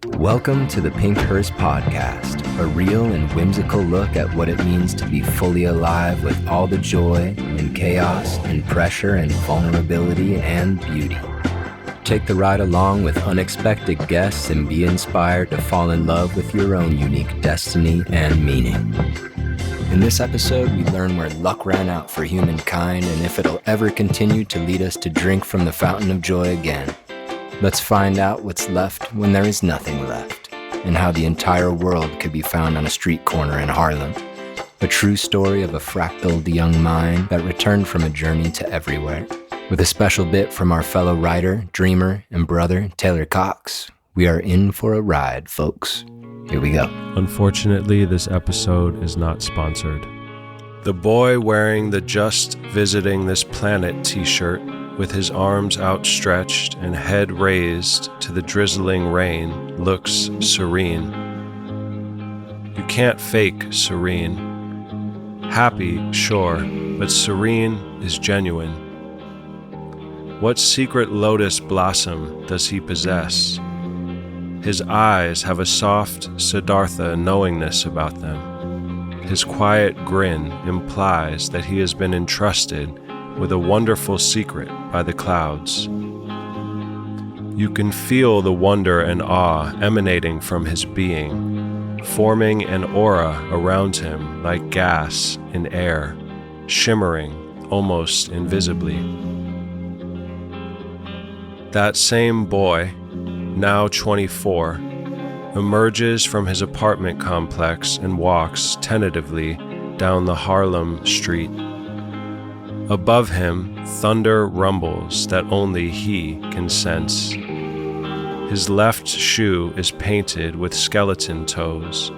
Welcome to the Pinkhurst Podcast, a real and whimsical look at what it means to be fully alive with all the joy and chaos and pressure and vulnerability and beauty. Take the ride along with unexpected guests and be inspired to fall in love with your own unique destiny and meaning. In this episode, we learn where luck ran out for humankind and if it'll ever continue to lead us to drink from the fountain of joy again. Let's find out what's left when there is nothing left, and how the entire world could be found on a street corner in Harlem. A true story of a fractaled young mind that returned from a journey to everywhere. With a special bit from our fellow writer, dreamer, and brother, Taylor Cox. We are in for a ride, folks. Here we go. Unfortunately, this episode is not sponsored. The boy wearing the Just Visiting This Planet t-shirt with his arms outstretched and head raised to the drizzling rain looks serene. You can't fake serene. Happy, sure, but serene is genuine. What secret lotus blossom does he possess? His eyes have a soft Siddhartha knowingness about them. His quiet grin implies that he has been entrusted with a wonderful secret by the clouds. You can feel the wonder and awe emanating from his being, forming an aura around him like gas in air, shimmering almost invisibly. That same boy, now 24, emerges from his apartment complex and walks tentatively down the Harlem street. Above him, thunder rumbles that only he can sense. His left shoe is painted with skeleton toes,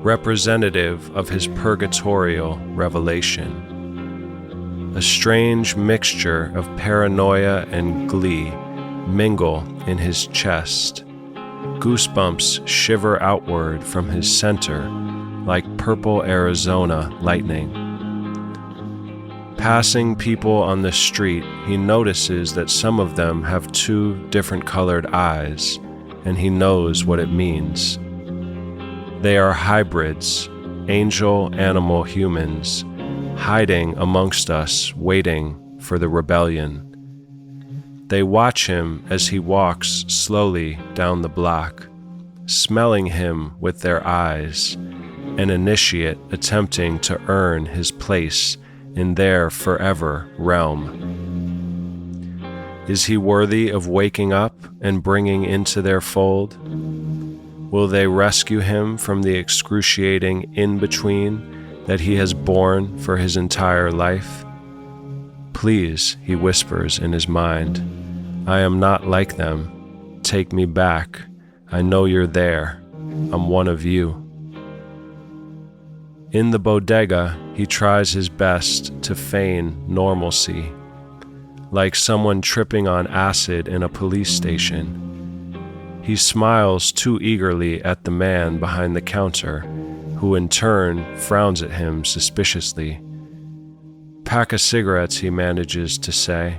representative of his purgatorial revelation. A strange mixture of paranoia and glee mingle in his chest. Goosebumps shiver outward from his center like purple Arizona lightning. Passing people on the street, he notices that some of them have two different colored eyes, and he knows what it means. They are hybrids, angel-animal humans, hiding amongst us, waiting for the rebellion. They watch him as he walks slowly down the block, smelling him with their eyes, an initiate attempting to earn his place in their forever realm. Is he worthy of waking up and bringing into their fold? Will they rescue him from the excruciating in-between that he has borne for his entire life? Please, he whispers in his mind, I am not like them. Take me back. I know you're there. I'm one of you. In the bodega, he tries his best to feign normalcy, like someone tripping on acid in a police station. He smiles too eagerly at the man behind the counter, who in turn frowns at him suspiciously. Pack of cigarettes, he manages to say.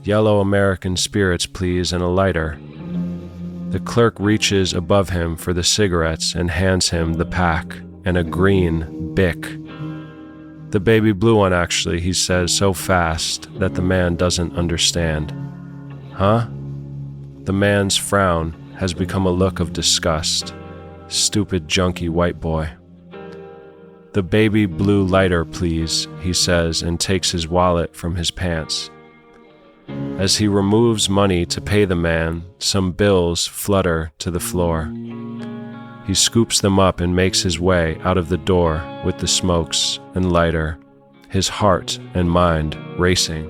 Yellow American spirits, please, and a lighter. The clerk reaches above him for the cigarettes and hands him the pack and a green Bic. The baby blue one, actually, he says so fast that the man doesn't understand. Huh? The man's frown has become a look of disgust. Stupid junkie white boy. The baby blue lighter, please, he says and takes his wallet from his pants. As he removes money to pay the man, some bills flutter to the floor. He scoops them up and makes his way out of the door with the smokes and lighter, his heart and mind racing.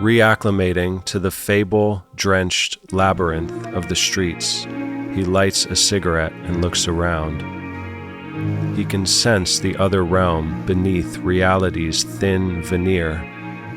Reacclimating to the fable-drenched labyrinth of the streets, he lights a cigarette and looks around. He can sense the other realm beneath reality's thin veneer,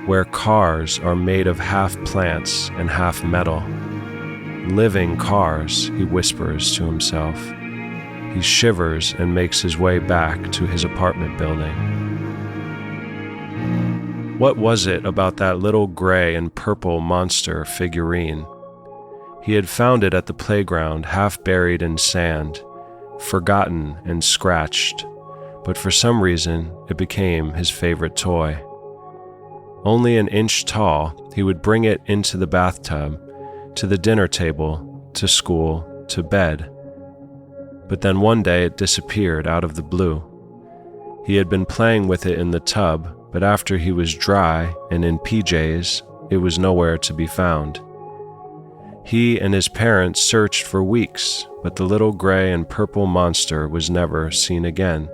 where cars are made of half plants and half metal. Living cars, he whispers to himself. He shivers and makes his way back to his apartment building. What was it about that little gray and purple monster figurine? He had found it at the playground, half buried in sand, forgotten and scratched, but for some reason it became his favorite toy. Only an inch tall, he would bring it into the bathtub, to the dinner table, to school, to bed. But then one day it disappeared out of the blue. He had been playing with it in the tub, but after he was dry and in PJs, it was nowhere to be found. He and his parents searched for weeks, but the little gray and purple monster was never seen again,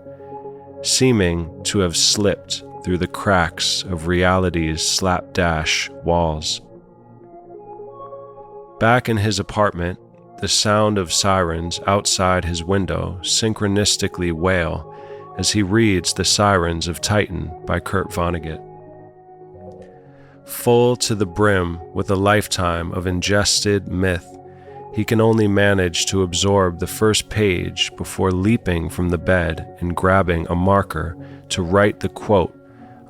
seeming to have slipped through the cracks of reality's slapdash walls. Back in his apartment, the sound of sirens outside his window synchronistically wail as he reads The Sirens of Titan by Kurt Vonnegut. Full to the brim with a lifetime of ingested myth, he can only manage to absorb the first page before leaping from the bed and grabbing a marker to write the quote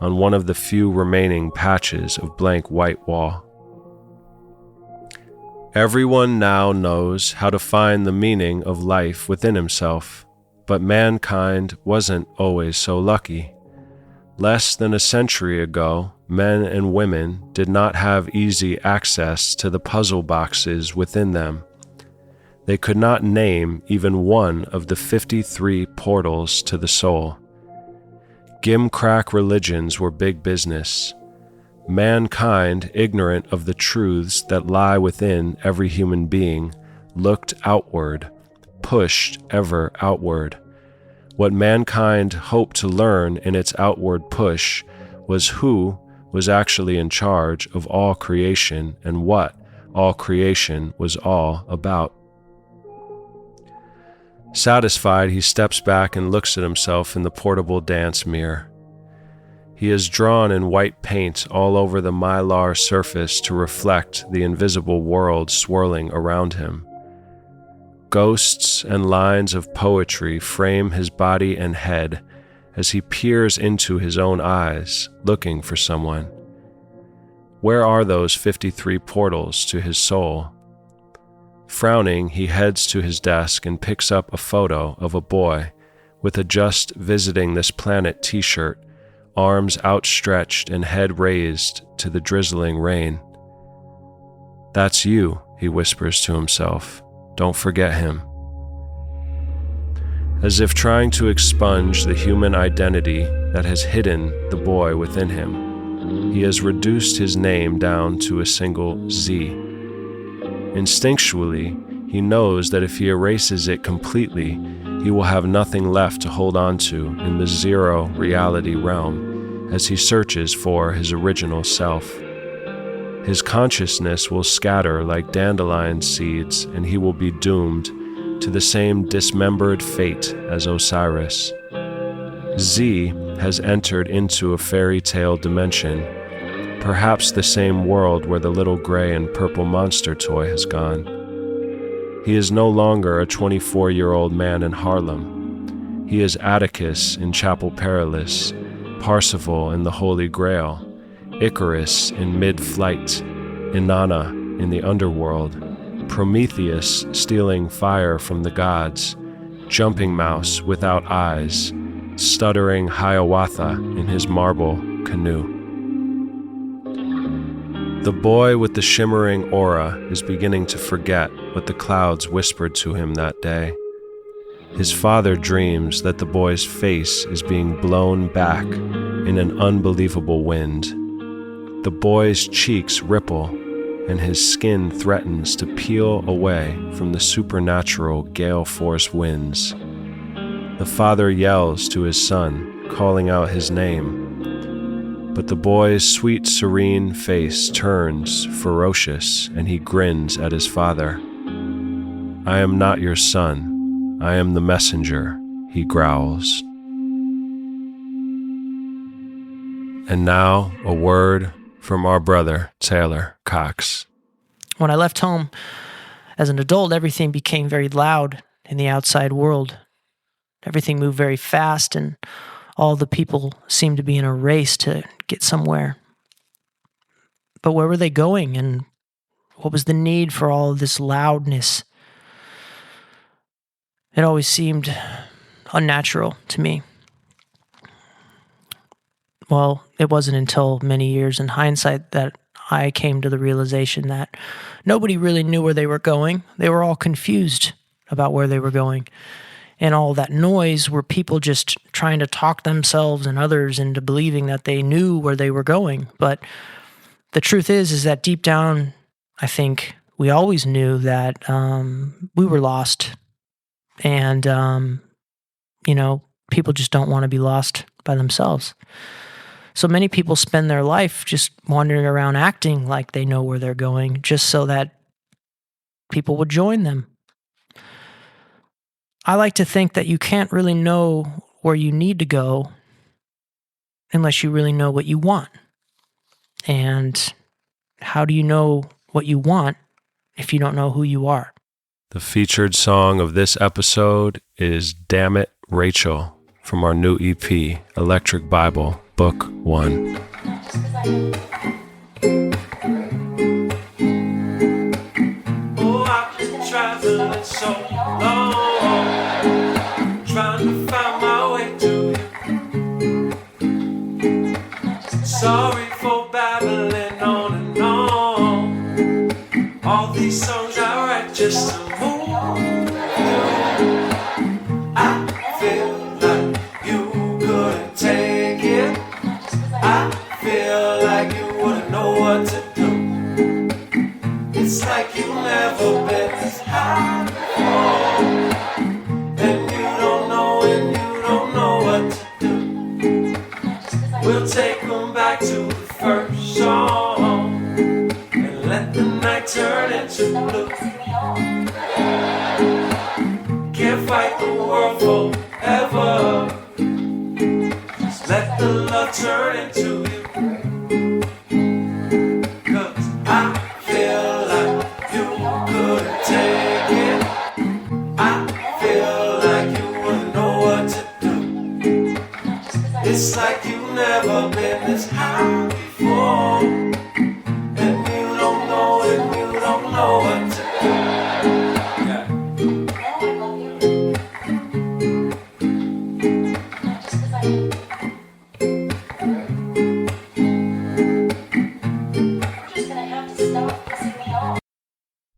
on one of the few remaining patches of blank white wall. Everyone now knows how to find the meaning of life within himself, but mankind wasn't always so lucky. Less than a century ago, men and women did not have easy access to the puzzle boxes within them. They could not name even one of the 53 portals to the soul. Gimcrack religions were big business. Mankind, ignorant of the truths that lie within every human being, looked outward, pushed ever outward. What mankind hoped to learn in its outward push was who was actually in charge of all creation and what all creation was all about. Satisfied, he steps back and looks at himself in the portable dance mirror. He is drawn in white paint all over the mylar surface to reflect the invisible world swirling around him. Ghosts and lines of poetry frame his body and head as he peers into his own eyes, looking for someone. Where are those 53 portals to his soul? Frowning, he heads to his desk and picks up a photo of a boy with a Just Visiting This Planet t-shirt, arms outstretched and head raised to the drizzling rain. "That's you," he whispers to himself. "Don't forget him." As if trying to expunge the human identity that has hidden the boy within him, he has reduced his name down to a single Z. Instinctually, he knows that if he erases it completely, he will have nothing left to hold on to in the zero reality realm as he searches for his original self. His consciousness will scatter like dandelion seeds, and he will be doomed to the same dismembered fate as Osiris. Z has entered into a fairy tale dimension, perhaps the same world where the little gray and purple monster toy has gone. He is no longer a 24-year-old man in Harlem. He is Atticus in Chapel Perilous, Parsifal in the Holy Grail, Icarus in mid-flight, Inanna in the underworld, Prometheus stealing fire from the gods, Jumping Mouse without eyes, stuttering Hiawatha in his marble canoe. The boy with the shimmering aura is beginning to forget what the clouds whispered to him that day. His father dreams that the boy's face is being blown back in an unbelievable wind. The boy's cheeks ripple, and his skin threatens to peel away from the supernatural gale force winds. The father yells to his son, calling out his name, but the boy's sweet, serene face turns ferocious, and he grins at his father. "I am not your son. I am the messenger," he growls. And now, a word from our brother, Taylor Cox. When I left home as an adult, everything became very loud in the outside world. Everything moved very fast, and all the people seemed to be in a race to get somewhere. But where were they going, and What was the need for all of this loudness? It always seemed unnatural to me. Well, it wasn't until many years in hindsight that I came to the realization that nobody really knew where they were going. They were all confused about where they were going. And all that noise were people just trying to talk themselves and others into believing that they knew where they were going. But the truth is that deep down, I think we always knew that we were lost. And, people just don't want to be lost by themselves. So many people spend their life just wandering around acting like they know where they're going, just so that people would join them. I like to think that you can't really know where you need to go unless you really know what you want. And how do you know what you want if you don't know who you are? The featured song of this episode is Damn It, Rachel, from our new EP, Electric Bible, Book 1. Oh, I've been traveling so long, trying to find my way to you. Sorry for babbling on and on. All these songs I write just to move you. I feel like you couldn't take it. I feel like you wouldn't know what to do. It's like you never been this high before, and you don't know what to do. We'll take them back to the first song and let the night turn into blue. Can't fight the world forever. Just let the love turn into you. 'Cause I feel like you couldn't take it. I feel like you wouldn't know what to do. It's like you've never been this high before, and you don't know what